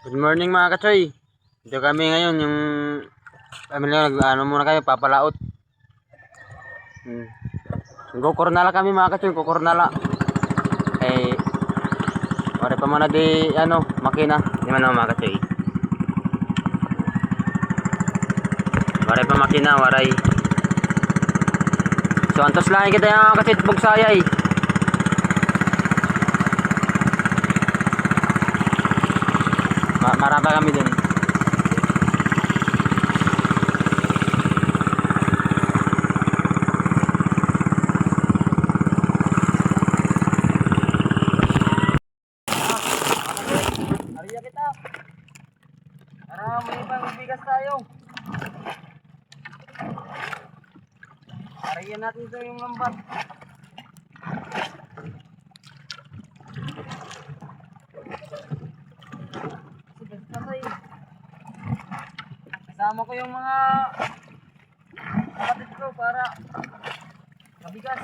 Good morning mga kachoy. Dito kami ngayon yung kami lang ano muna kayo papalaot. Kukurnala kami mga kachoy, kukurnala. Eh wala pa man di ano makina, di man mga kachoy. Waray pa makina, waray. So antos lang kita yung kasi bugsayay. Maraba kami dun. Ariya kita. Para may ibang bigas tayo. Ariya natin ito yung lambat. Kasama ko yung mga kapatid ko para mabigas.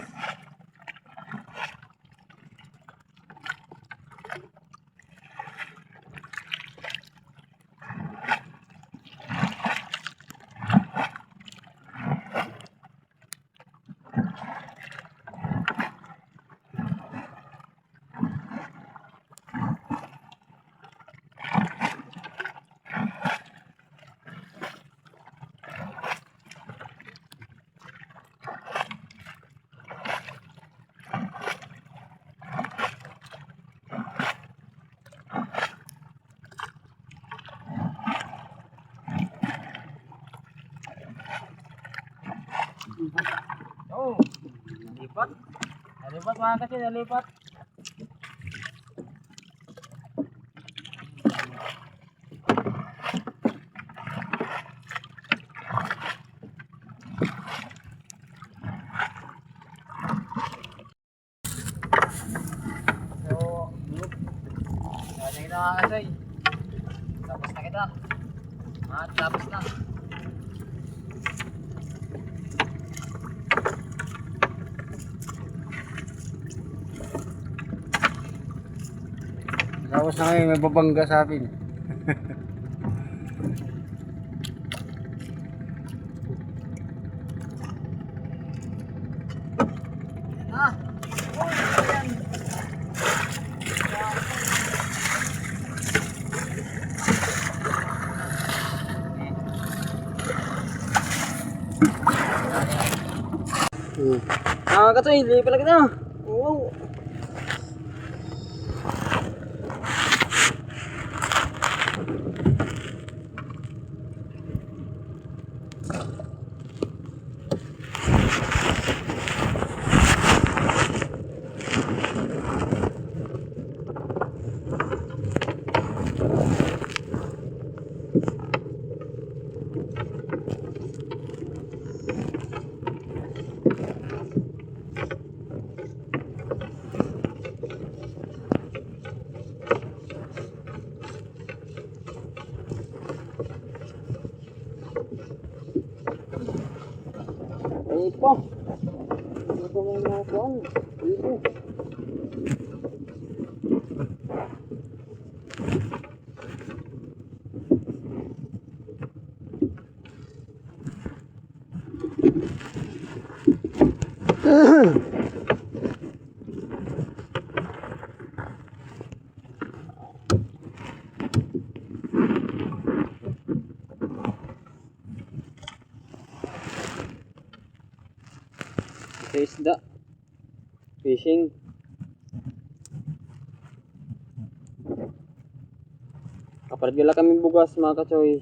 Oh, nalipat. Nalipat mga kasi, nalipat. So, kita mga kasi. Tapos na kita. Tapos na. Tapos na kayo, may babangga sa akin. Katoy, hindi pala kita. Wow. Ito. Ito may mga kuwan. Ito. Sa isda, fishing. Kapag gila kami bugas mga kachoy.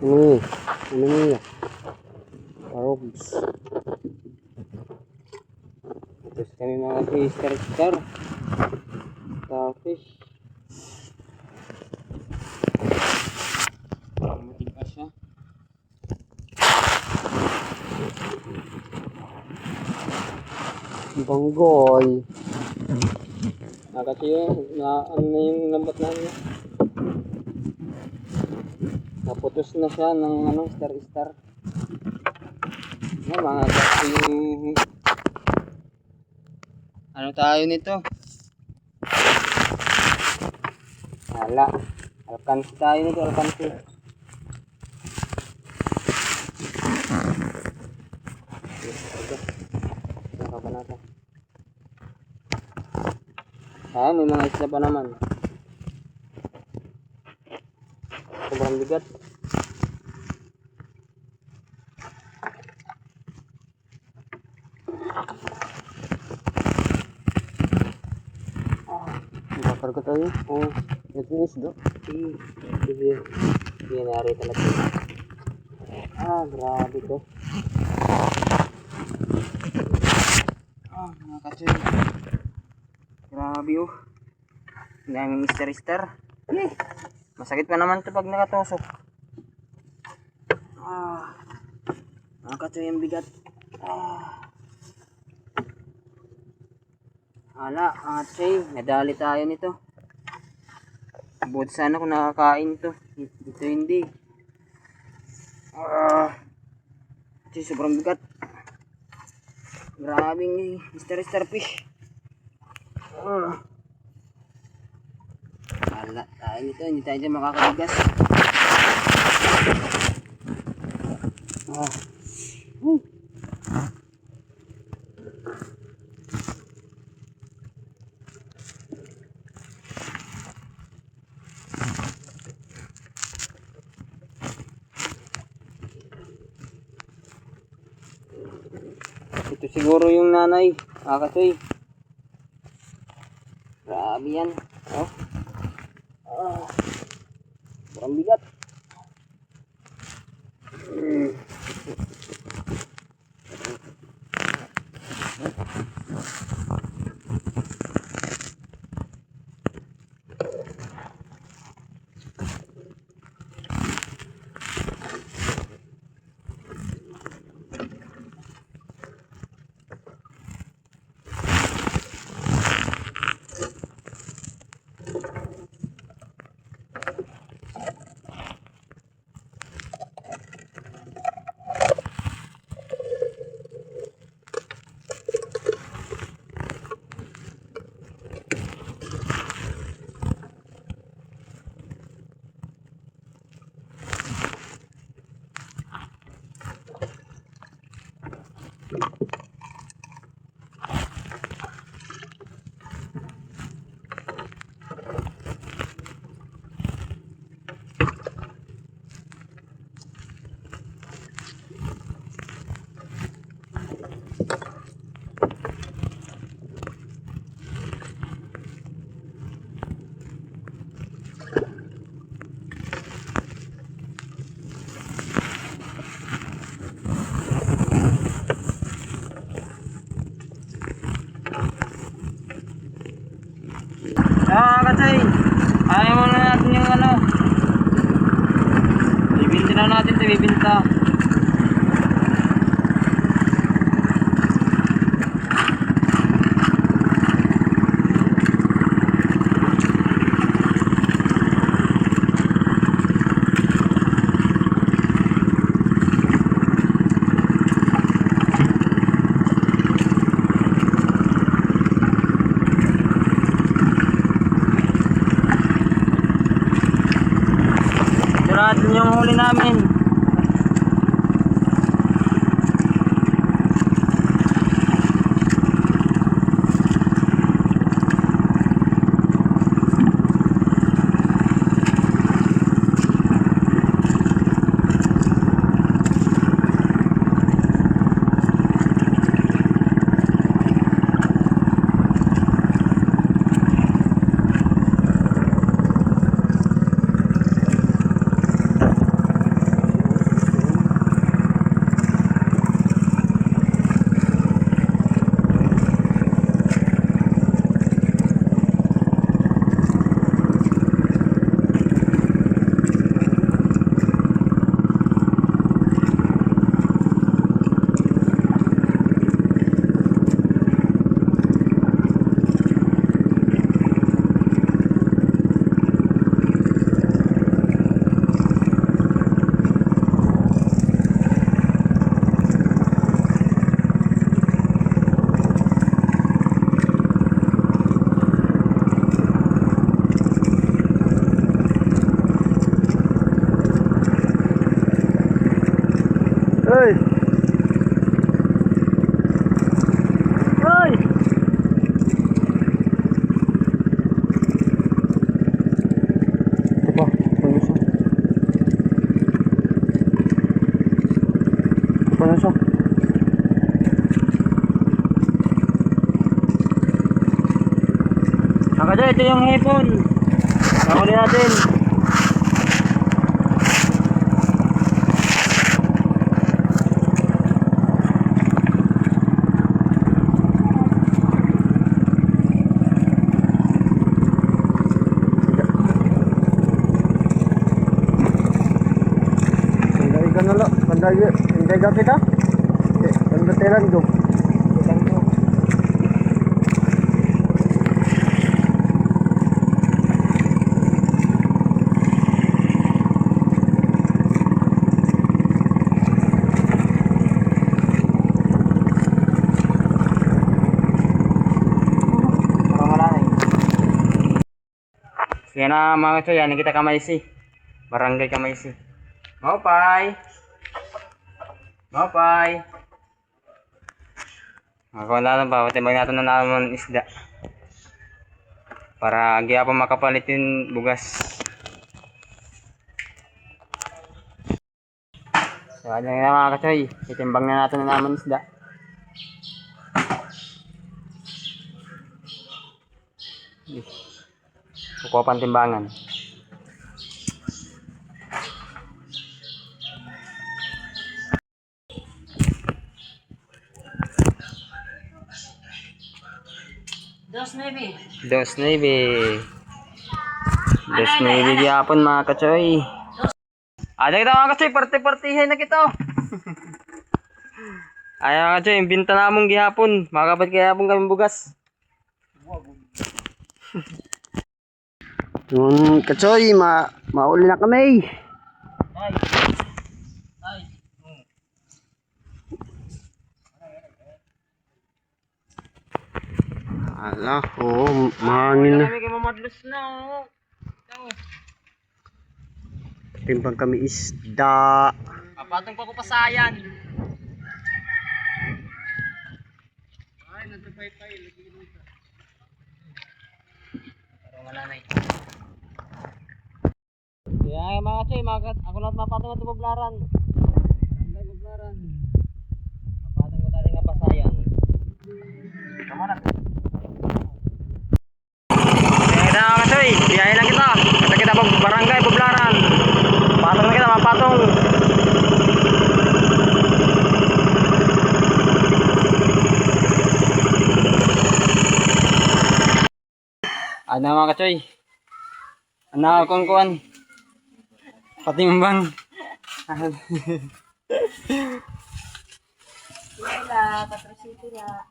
Ini Parogs. Terus kami mga star starfish. Matigas siya. Banggoy. Kasi yung ano na yung lambat namin. Naputos na siya ng ano, star. Mga kasi yung ano tayo nito? Alkansi tayo nito, alkansi. Saka ba natin? Ayan, may mga isla pa naman. Sobrang bigat. Bakar ko tayo. Ito yung isda. Binari talaga. Grabe to. Mga katsoy. Grabe oh. Ang daming star. Masakit pa naman ito pag nakatusok. Mga katsoy, yung bigat. Hala, katsoy, nadali tayo nito. Buti sana kung nakakain to. Dito hindi. Katsoy, sobrang bigat. Grabing starfish. Hala, tayo nito. Hindi tayo dyan makakabigas. Ito siguro yung nanay. Katsoy. Grabe yan. Parang bigat. Katsoy, ayaw muna natin yung ano. Bibinta na natin ito, bibinta. Natin yung huli namin. Hey! Hey! Ito pa, paano siya? Paano siya? Saka dyan, ito yung hipon. Nakuli natin. Sandali ka na lang. Sandali ka kita. Sandali lang doon. Sige na mga kachoy, yan kita Kamaysi. Barangay Kamaysi. Maupay! Maupay! Makakuha natin pa, patibag natin na naman isda. Para giya pa makapalit yung bugas. So, ano na mga kachoy, itimbang na natin na naman isda. Kukuha pang timbangan. Dos Navy. Dos Navy. Dos Navy gihapon mga kachoy. Ada kita mga kachoy, party-partihay na kita. Ay mga kachoy, yung binta namong gihapon. Makabat kaya hapon kami bugas. Yung kachoy, mauli na kami. Ay. Ay. Ala, oo, mahangin na. Kami mamadlos na. Timbang kami isda. Papatong pa ko pasayan. Ay, nagpapay-pay. Parang wala na eh. Kaya mga kachoy, ako lahat mapatong ito Bublaran. Barangay Bublaran. Mapatong ko tali nga pasayan. Tama na. Kaya mga kachoy, biyahe lang kita. Kata kita po barangay Bublaran. Patong na kita, mapatong. Ano mga kachoy? Ano akong kuhan? Patimbang. Wala, 4 city na.